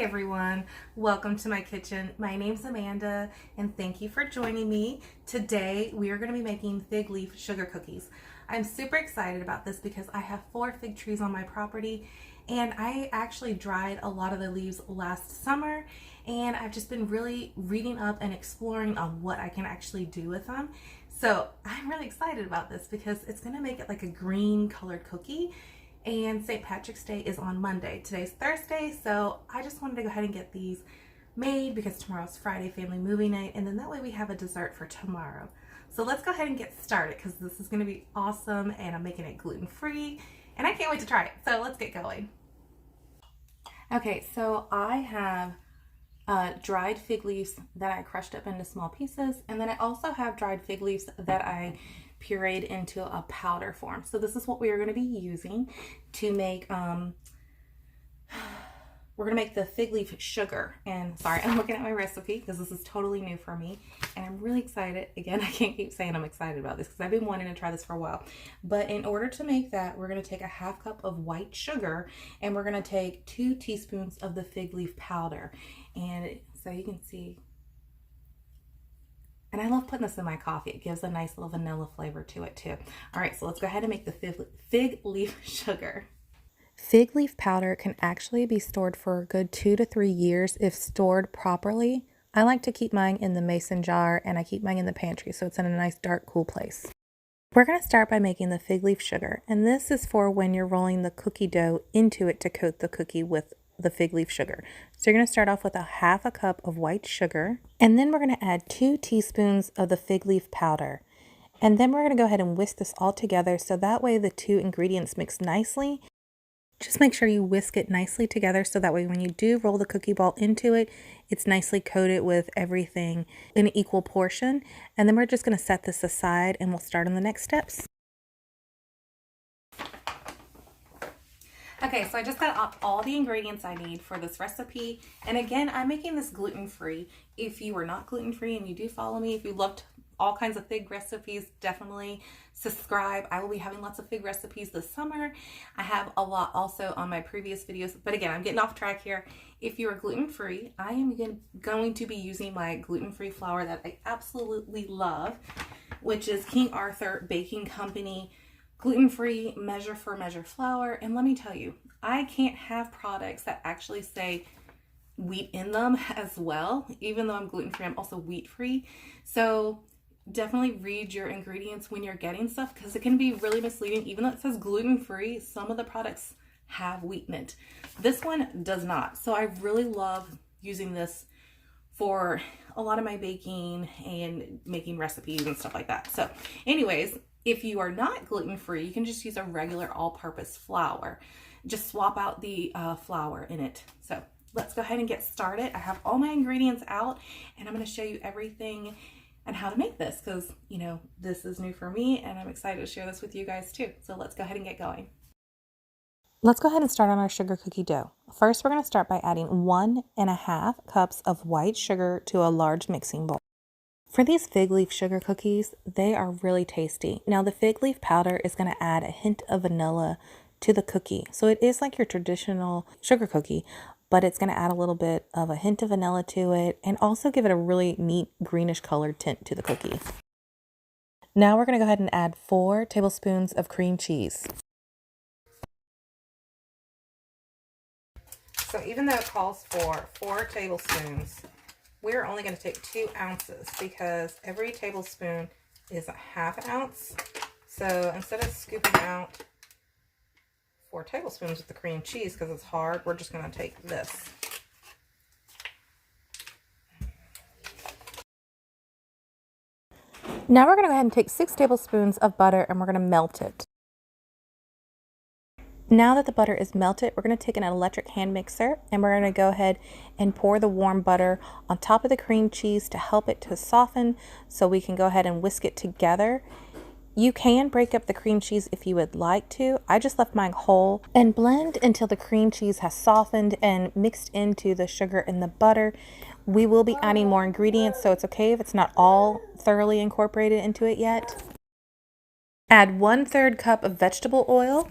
everyone, welcome to my kitchen. My name's Amanda and thank you for joining me. Today we are going to be making fig leaf sugar cookies. I'm super excited about this because I have 4 fig trees on my property and I actually dried a lot of the leaves last summer, and I've just been really reading up and exploring on what I can actually do with them. So I'm really excited about this because it's going to make it like a green colored cookie. And St. Patrick's Day is on Monday. Today's Thursday, so I just wanted to go ahead and get these made because tomorrow's Friday family movie night, and then that way we have a dessert for tomorrow. So let's go ahead and get started because this is going to be awesome, and I'm making it gluten-free and I can't wait to try it. So let's get going. Okay, so I have dried fig leaves that I crushed up into small pieces, and then I also have dried fig leaves that I pureed into a powder form. So this is what we are going to be using to make we're going to make the fig leaf sugar. And sorry, I'm looking at my recipe because this is totally new for me and I'm really excited. Again, I can't keep saying I'm excited about this because I've been wanting to try this for a while. But in order to make that, we're going to take a 1/2 cup of white sugar and we're going to take 2 teaspoons of the fig leaf powder. And so you can see, and I love putting this in my coffee. It gives a nice little vanilla flavor to it too. All right, so let's go ahead and make the fig leaf sugar. Fig leaf powder can actually be stored for a good 2 to 3 years if stored properly. I like to keep mine in the mason jar and I keep mine in the pantry so it's in a nice dark cool place. We're going to start by making the fig leaf sugar, and this is for when you're rolling the cookie dough into it to coat the cookie with the fig leaf sugar. So you're going to start off with a 1/2 cup of white sugar, and then we're going to add 2 teaspoons of the fig leaf powder. And then we're going to go ahead and whisk this all together so that way the 2 ingredients mix nicely. Just make sure you whisk it nicely together so that way when you do roll the cookie ball into it, it's nicely coated with everything in an equal portion. And then we're just going to set this aside and we'll start on the next steps. Okay, so I just got all the ingredients I need for this recipe. And again, I'm making this gluten-free. If you are not gluten-free and you do follow me, if you loved all kinds of fig recipes, definitely subscribe. I will be having lots of fig recipes this summer. I have a lot also on my previous videos, but again, I'm getting off track here. If you are gluten-free, I am going to be using my gluten-free flour that I absolutely love, which is King Arthur Baking Company gluten-free measure for measure flour. And let me tell you, I can't have products that actually say wheat in them as well. Even though I'm gluten-free, I'm also wheat-free. So definitely read your ingredients when you're getting stuff because it can be really misleading. Even though it says gluten-free, some of the products have wheat in it. This one does not. So I really love using this for a lot of my baking and making recipes and stuff like that. So anyways, if you are not gluten-free, you can just use a regular all-purpose flour. Just swap out the flour in it. So let's go ahead and get started. I have all my ingredients out and I'm going to show you everything and how to make this because, you know, this is new for me and I'm excited to share this with you guys too. So let's go ahead and get going. Let's go ahead and start on our sugar cookie dough. First, we're going to start by adding 1.5 cups of white sugar to a large mixing bowl. For these fig leaf sugar cookies, they are really tasty. Now, the fig leaf powder is going to add a hint of vanilla to the cookie. So it is like your traditional sugar cookie, but it's going to add a little bit of a hint of vanilla to it and also give it a really neat greenish colored tint to the cookie. Now we're going to go ahead and add 4 tablespoons of cream cheese. So even though it calls for 4 tablespoons, we're only going to take 2 ounces because every tablespoon is 1/2 ounce. So instead of scooping out 4 tablespoons of the cream cheese because it's hard, we're just going to take this. Now we're going to go ahead and take 6 tablespoons of butter and we're going to melt it. Now that the butter is melted, we're going to take an electric hand mixer and we're going to go ahead and pour the warm butter on top of the cream cheese to help it to soften so we can go ahead and whisk it together. You can break up the cream cheese if you would like to. I just left mine whole and blend until the cream cheese has softened and mixed into the sugar and the butter. We will be adding more ingredients, so it's okay if it's not all thoroughly incorporated into it yet. Add 1/3 cup of vegetable oil.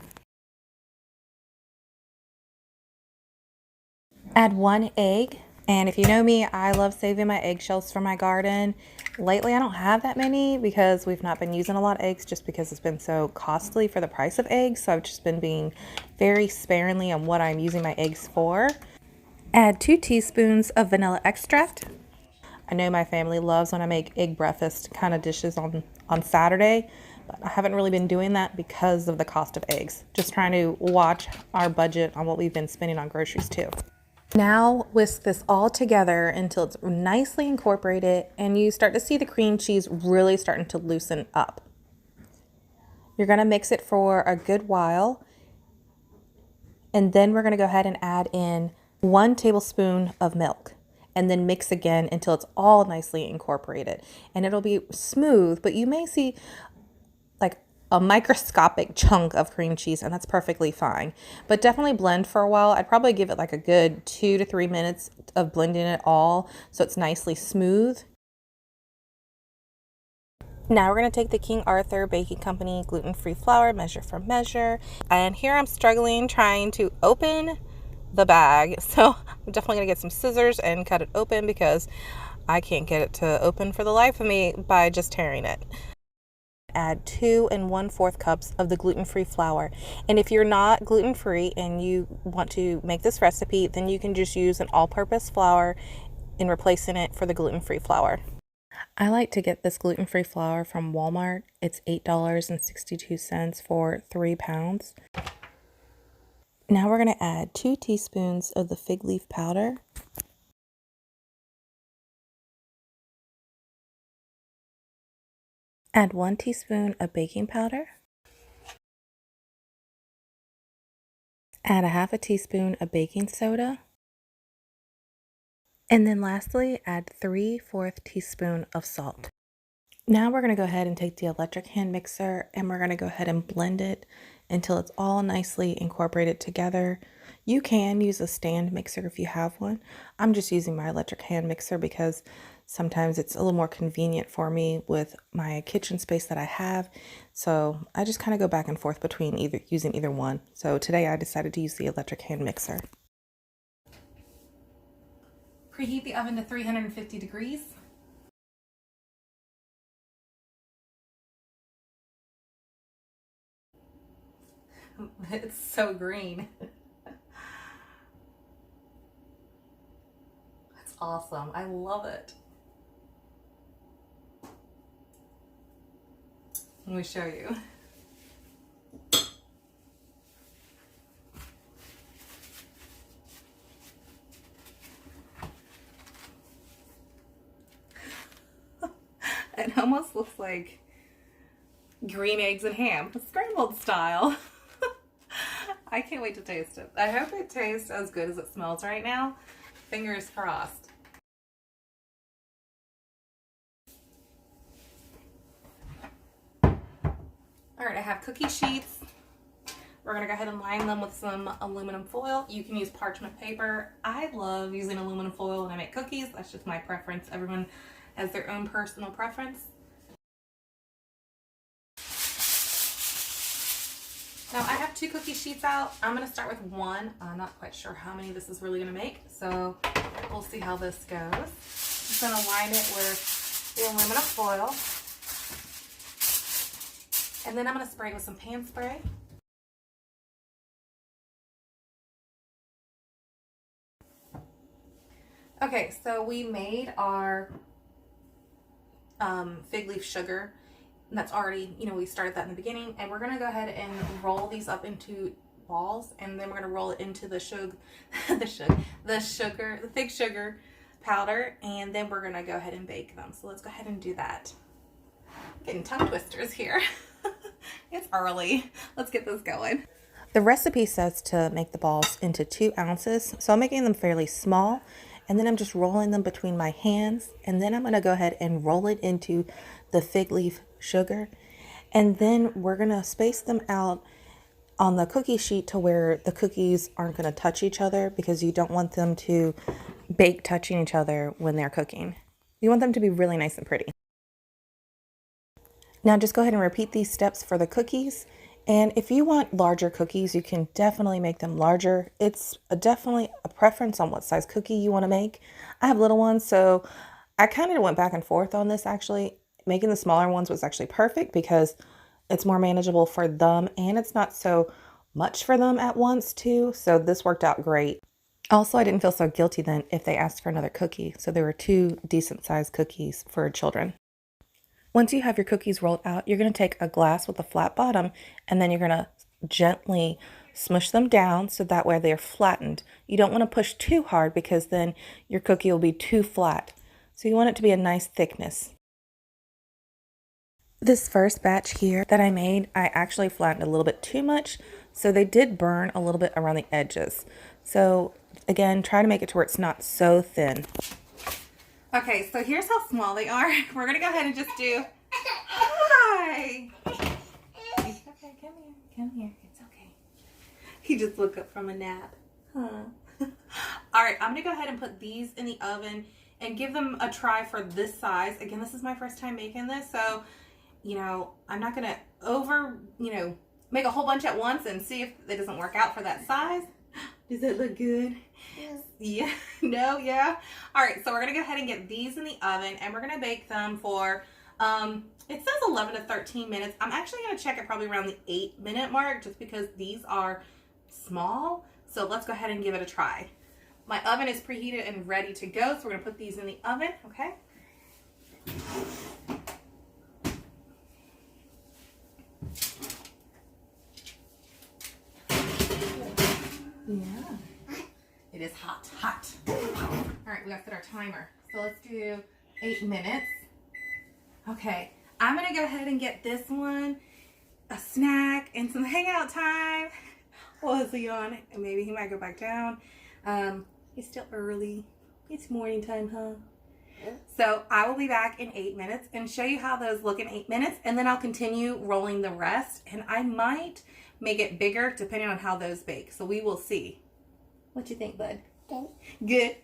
Add 1 egg. And if you know me, I love saving my eggshells for my garden. Lately, I don't have that many because we've not been using a lot of eggs just because it's been so costly for the price of eggs. So I've just been being very sparingly on what I'm using my eggs for. Add 2 teaspoons of vanilla extract. I know my family loves when I make egg breakfast kind of dishes on Saturday, but I haven't really been doing that because of the cost of eggs. Just trying to watch our budget on what we've been spending on groceries too. Now whisk this all together until it's nicely incorporated and you start to see the cream cheese really starting to loosen up. You're going to mix it for a good while, and then we're going to go ahead and add in 1 tablespoon of milk and then mix again until it's all nicely incorporated. And it'll be smooth, but you may see like a microscopic chunk of cream cheese, and that's perfectly fine. But definitely blend for a while. I'd probably give it like a good 2 to 3 minutes of blending it all so it's nicely smooth. Now we're going to take the King Arthur Baking Company gluten-free flour, measure for measure. And here I'm struggling trying to open the bag. So I'm definitely going to get some scissors and cut it open because I can't get it to open for the life of me by just tearing it. Add 2 1/4 cups of the gluten-free flour. And if you're not gluten-free and you want to make this recipe, then you can just use an all-purpose flour in replacing it for the gluten-free flour. I like to get this gluten-free flour from Walmart. It's $8.62 for 3 pounds. Now we're going to add 2 teaspoons of the fig leaf powder. Add 1 teaspoon of baking powder. Add a 1/2 teaspoon of baking soda. And then lastly, add 3/4 teaspoon of salt. Now we're going to go ahead and take the electric hand mixer and we're going to go ahead and blend it until it's all nicely incorporated together. You can use a stand mixer if you have one. I'm just using my electric hand mixer because sometimes it's a little more convenient for me with my kitchen space that I have. So I just kind of go back and forth between using either one. So today I decided to use the electric hand mixer. Preheat the oven to 350 degrees. It's so green. That's awesome. I love it. Let me show you. It almost looks like green eggs and ham, scrambled style. I can't wait to taste it. I hope it tastes as good as it smells right now. Fingers crossed. Alright, I have cookie sheets. We're going to go ahead and line them with some aluminum foil. You can use parchment paper. I love using aluminum foil when I make cookies. That's just my preference. Everyone has their own personal preference. Now I have 2 cookie sheets out. I'm going to start with 1. I'm not quite sure how many this is really going to make, so we'll see how this goes. Just going to line it with the aluminum foil. And then I'm going to spray it with some pan spray. Okay, so we made our fig leaf sugar. And that's already, we started that in the beginning. And we're going to go ahead and roll these up into balls. And then we're going to roll it into the fig sugar powder. And then we're going to go ahead and bake them. So let's go ahead and do that. Getting tongue twisters here. It's early. Let's get this going. The recipe says to make the balls into 2 ounces. So I'm making them fairly small. And then I'm just rolling them between my hands. And then I'm going to go ahead and roll it into the fig leaf sugar. And then we're going to space them out on the cookie sheet to where the cookies aren't going to touch each other, because you don't want them to bake touching each other when they're cooking. You want them to be really nice and pretty. Now just go ahead and repeat these steps for the cookies. And if you want larger cookies, you can definitely make them larger. It's definitely a preference on what size cookie you want to make. I have little ones, so I kind of went back and forth on this actually. Making the smaller ones was actually perfect because it's more manageable for them and it's not so much for them at once too. So this worked out great. Also, I didn't feel so guilty then if they asked for another cookie. So there were 2 decent sized cookies for children. Once you have your cookies rolled out, you're going to take a glass with a flat bottom and then you're going to gently smush them down so that way they're flattened. You don't want to push too hard because then your cookie will be too flat. So you want it to be a nice thickness. This first batch here that I made, I actually flattened a little bit too much, so they did burn a little bit around the edges. So again, try to make it to where it's not so thin. Okay, so here's how small they are. We're gonna go ahead and just do, hi! It's okay, come here, it's okay. He just woke up from a nap, huh? All right, I'm gonna go ahead and put these in the oven and give them a try for this size. Again, this is my first time making this, so I'm not going to make a whole bunch at once and see if it doesn't work out for that size. Does that look good? Yes. Yeah. No? Yeah? All right. So we're going to go ahead and get these in the oven and we're going to bake them for, it says 11 to 13 minutes. I'm actually going to check it probably around the 8-minute mark just because these are small. So let's go ahead and give it a try. My oven is preheated and ready to go. So we're going to put these in the oven. Okay. Yeah, it is hot. All right, we gotta set our timer. So let's do 8 minutes. Okay, I'm gonna go ahead and get this one a snack and some hangout time. Well, is he on? Maybe he might go back down. It's still early. It's morning time, huh? So I will be back in 8 minutes and show you how those look in 8 minutes, and then I'll continue rolling the rest, and I might make it bigger depending on how those bake. So we will see. What you think, bud? Good. Good.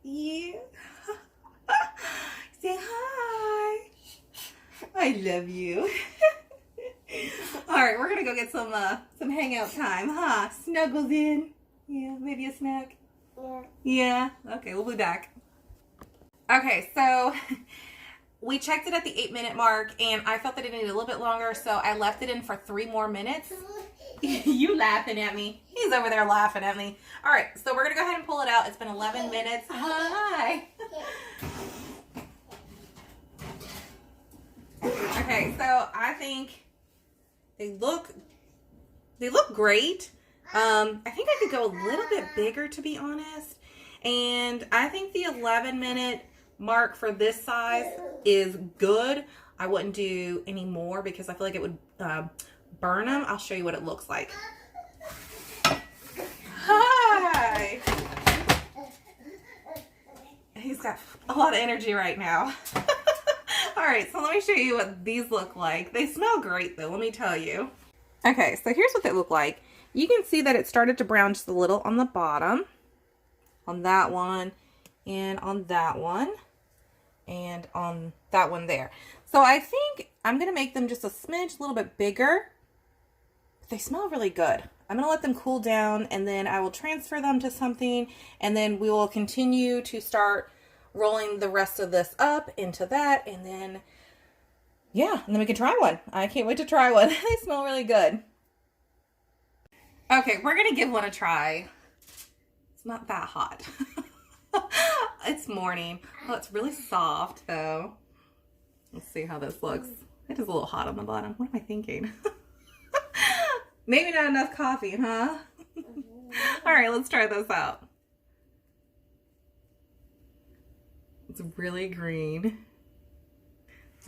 Yeah. Say hi. I love you. All right, we're gonna go get some hangout time, huh? Snuggles in. Yeah, maybe a snack. Yeah. Yeah. Okay, we'll be back. Okay, so we checked it at the 8-minute mark, and I felt that it needed a little bit longer, so I left it in for 3 more minutes. You laughing at me. He's over there laughing at me. All right, so we're going to go ahead and pull it out. It's been 11 minutes. Hi. Okay, so I think they look great. I think I could go a little bit bigger, to be honest. And I think the 11-minute mark for this size is good. I wouldn't do any more because I feel like it would burn them. I'll show you what it looks like. Hi. He's got a lot of energy right now. All right, so let me show you what these look like. They smell great though, let me tell you. Okay, so here's what they look like. You can see that it started to brown just a little on the bottom, on that one, and on that one, and on that one there. So I think I'm going to make them just a smidge, a little bit bigger. But they smell really good. I'm going to let them cool down, and then I will transfer them to something, and then we will continue to start rolling the rest of this up into that, and then, yeah, and then we can try one. I can't wait to try one. They smell really good. Okay, we're going to give one a try. It's not that hot. It's morning. Oh, it's really soft though. Let's see how this looks. It is a little hot on the bottom. What am I thinking? Maybe not enough coffee, huh? All right, let's try this out. It's really green.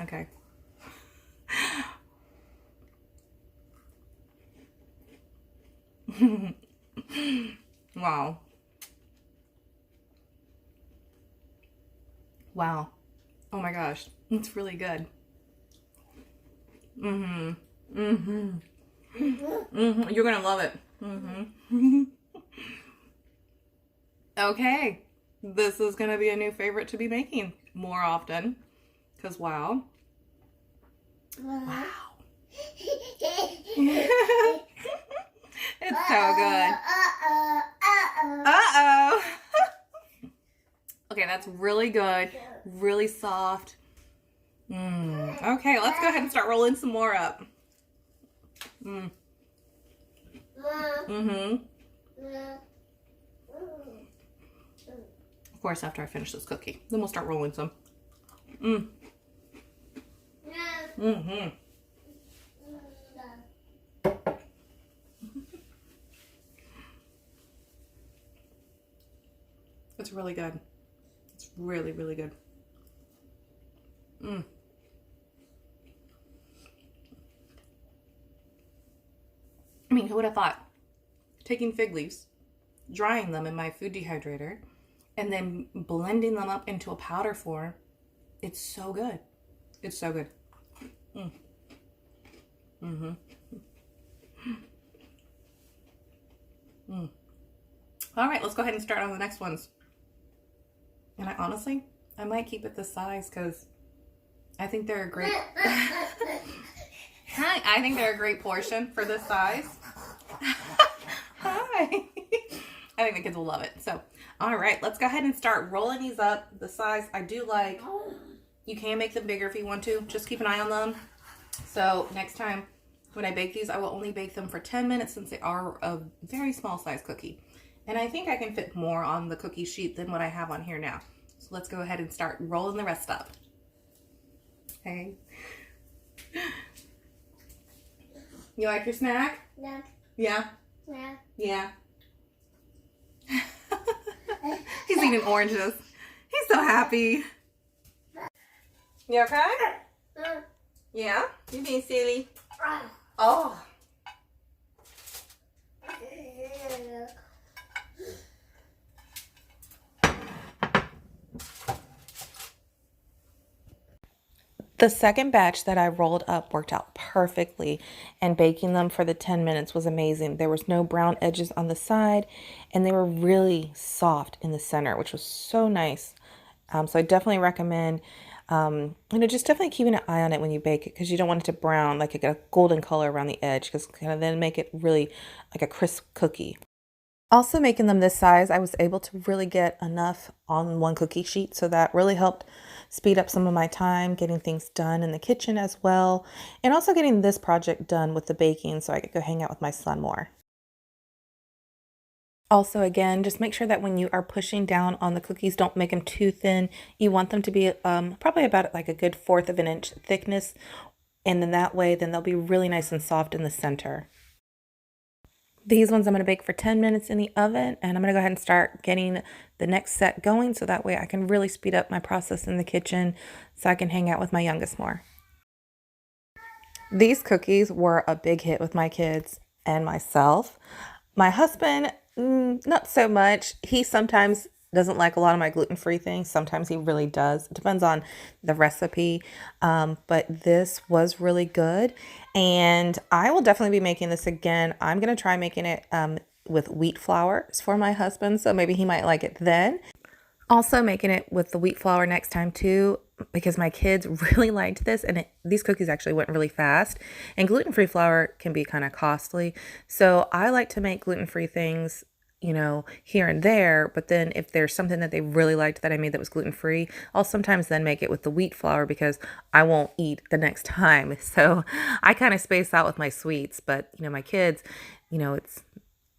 Okay. Wow. Wow. Oh my gosh. It's really good. Mm-hmm. Mm-hmm. Mm-hmm. You're gonna love it. Mm-hmm. Okay. This is gonna be a new favorite to be making more often. Because wow. Wow. That's really good. Really soft. Okay, let's go ahead and start rolling some more up. Of course, after I finish this cookie, then we'll start rolling some. It's really good. It's really, really good. I mean, who would have thought? Taking fig leaves, drying them in my food dehydrator, and then blending them up into a powder form. It's so good. It's so good. All right, let's go ahead and start on the next ones. And I might keep it this size because I think they're a great. Hi, I think they're a great portion for this size. Hi. I think the kids will love it. So, all right, let's go ahead and start rolling these up. The size I do like. You can make them bigger if you want to. Just keep an eye on them. So next time when I bake these, I will only bake them for 10 minutes since they are a very small size cookie. And I think I can fit more on the cookie sheet than what I have on here now. So let's go ahead and start rolling the rest up. Okay. You like your snack? Yeah. Yeah? Yeah. Yeah. He's eating oranges. He's so happy. You okay? Yeah? You being silly? Oh. The second batch that I rolled up worked out perfectly, and baking them for the 10 minutes was amazing. There was no brown edges on the side, and they were really soft in the center, which was so nice. So I definitely recommend, just definitely keeping an eye on it when you bake it, because you don't want it to brown, like get a golden color around the edge, because kind of then make it really like a crisp cookie. Also, making them this size, I was able to really get enough on one cookie sheet, so that really helped speed up some of my time getting things done in the kitchen as well, and also getting this project done with the baking so I could go hang out with my son more. Also, again, just make sure that when you are pushing down on the cookies, don't make them too thin. You want them to be probably about like a good 1/4 of an inch thickness, and then that way then they'll be really nice and soft in the center. These ones I'm going to bake for 10 minutes in the oven, and I'm going to go ahead and start getting the next set going so that way I can really speed up my process in the kitchen so I can hang out with my youngest more. These cookies were a big hit with my kids and myself. My husband, not so much. He sometimes doesn't like a lot of my gluten-free things. Sometimes he really does. It depends on the recipe. But this was really good. And I will definitely be making this again. I'm going to try making it with wheat flour for my husband. So maybe he might like it then. Also making it with the wheat flour next time too, because my kids really liked this, and these cookies actually went really fast, and gluten-free flour can be kind of costly. So I like to make gluten-free things, here and there, but then if there's something that they really liked that I made that was gluten-free, I'll sometimes then make it with the wheat flour because I won't eat the next time. So I kind of space out with my sweets, but my kids,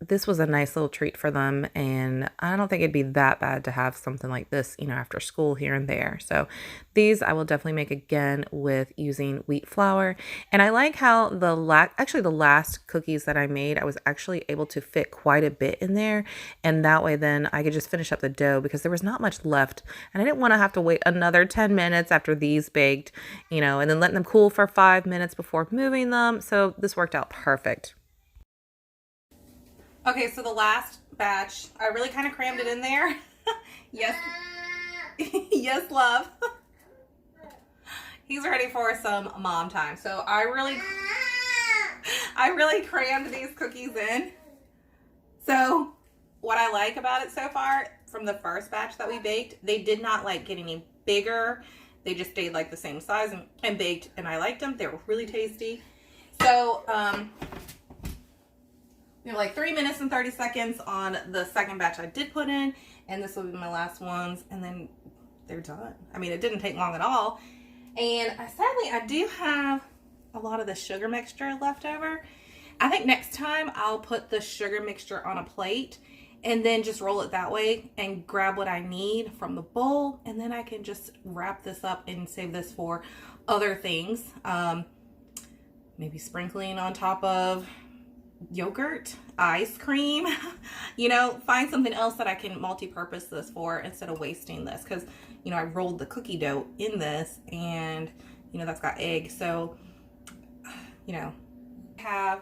this was a nice little treat for them, and I don't think it'd be that bad to have something like this, after school here and there. So these I will definitely make again with using wheat flour. And I like how the last cookies that I made, I was actually able to fit quite a bit in there, and that way then I could just finish up the dough because there was not much left, and I didn't want to have to wait another 10 minutes after these baked, and then letting them cool for 5 minutes before moving them. So this worked out perfect. Okay, so the last batch, I really kind of crammed it in there. Yes. Yes, love. He's ready for some mom time. So I really crammed these cookies in. So what I like about it so far, from the first batch that we baked, they did not get any bigger. They just stayed like the same size and baked, and I liked them. They were really tasty. So, We have like 3 minutes and 30 seconds on the second batch I did put in, and this will be my last ones, and then they're done. I mean, it didn't take long at all. And sadly, I do have a lot of the sugar mixture left over. I think next time I'll put the sugar mixture on a plate and then just roll it that way and grab what I need from the bowl, and then I can just wrap this up and save this for other things. Maybe sprinkling on top of yogurt, ice cream, you know, find something else that I can multi-purpose this for instead of wasting this, because, you know, I rolled the cookie dough in this, and, you know, that's got egg, so, you know, have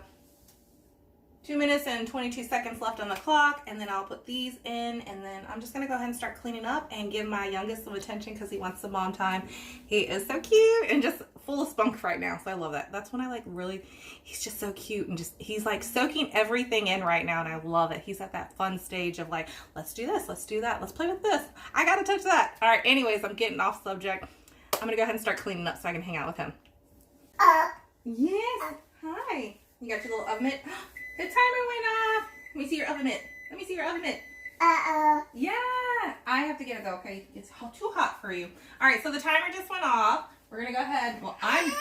2 minutes and 22 seconds left on the clock, and then I'll put these in, and then I'm just gonna go ahead and start cleaning up and give my youngest some attention because he wants some mom time. He is so cute and just full of spunk right now, so I love that. That's when I like really, he's just so cute, and just, he's like soaking everything in right now, and I love it. He's at that fun stage of like, let's do this, let's do that, let's play with this, I gotta touch that. All right, anyways, I'm getting off subject. I'm gonna go ahead and start cleaning up so I can hang out with him. Yes, hi. You got your little oven mitt? The timer went off. Let me see your oven mitt. Let me see your oven mitt. Yeah, I have to get it though, okay? It's too hot for you. All right, so the timer just went off. We're gonna go ahead. Well, I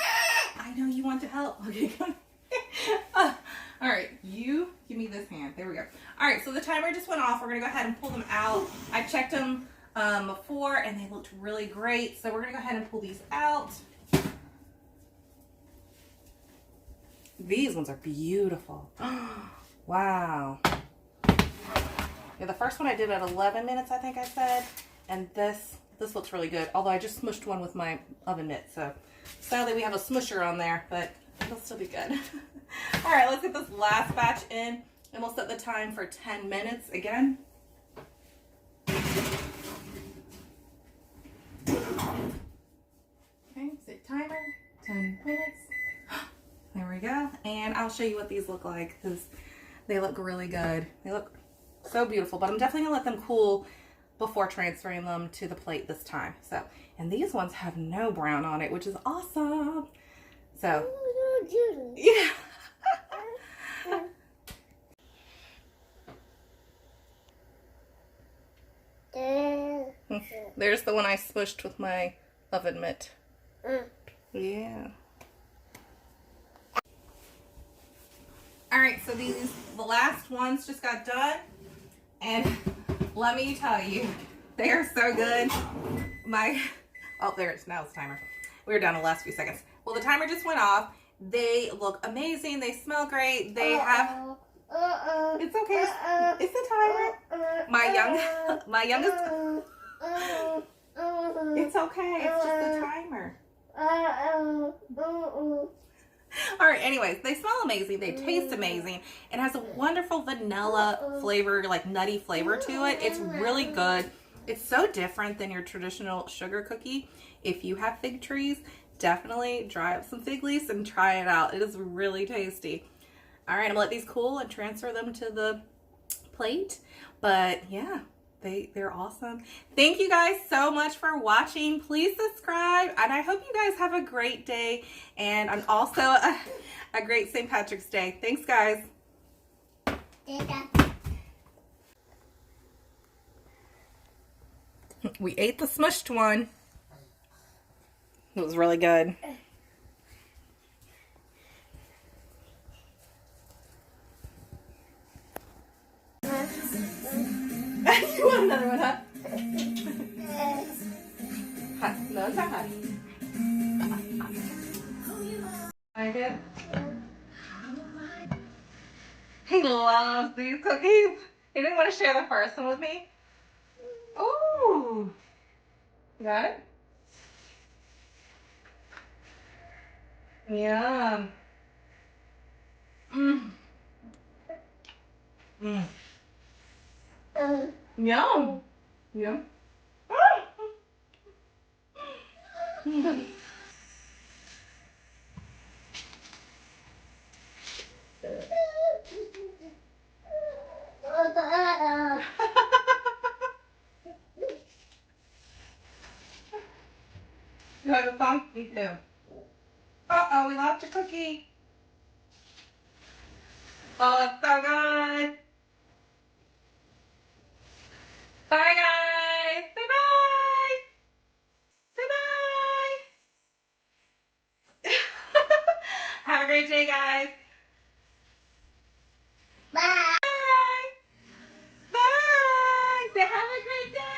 know you want to help. Okay, come. All right, you give me this hand. There we go. All right, so the timer just went off. We're gonna go ahead and pull them out. I checked them before, and they looked really great. So we're gonna go ahead and pull these out. These ones are beautiful. Wow. Yeah, the first one I did at 11 minutes, I think I said. And this looks really good. Although I just smushed one with my oven mitt. So sadly we have a smusher on there, but it'll still be good. All right, let's get this last batch in. And we'll set the time for 10 minutes again. Okay, set timer, 10 minutes. There we go. And I'll show you what these look like because they look really good. They look so beautiful, but I'm definitely gonna let them cool before transferring them to the plate this time. So, and these ones have no brown on it, which is awesome. So, yeah. There's the one I smushed with my oven mitt. Yeah. All right, so the last ones just got done, and let me tell you, they are so good. Oh, there it's now it's timer. We were down the last few seconds. Well, the timer just went off. They look amazing. They smell great. They have. It's okay. It's the timer. My youngest. It's okay. It's just the timer. All right, anyways, they smell amazing. They taste amazing. It has a wonderful vanilla flavor, like nutty flavor to it. It's really good. It's so different than your traditional sugar cookie. If you have fig trees, definitely dry up some fig leaves and try it out. It is really tasty. All right, I'm gonna let these cool and transfer them to the plate. But yeah, they're awesome. Thank you guys so much for watching. Please subscribe, and I hope you guys have a great day and also a great St. Patrick's Day. Thanks, guys. We ate the smushed one. It was really good. You want another one, huh? Hot. No, it's not hot. Like it? He loves these cookies. He didn't want to share the first one with me. Ooh. You got it? Yum. Mmm. Mmm. Yum. Yum. You have a phone? Me too. Uh-oh, we lost your cookie. Oh, it's so good. Bye, guys. Say bye. Say bye. Have a great day, guys.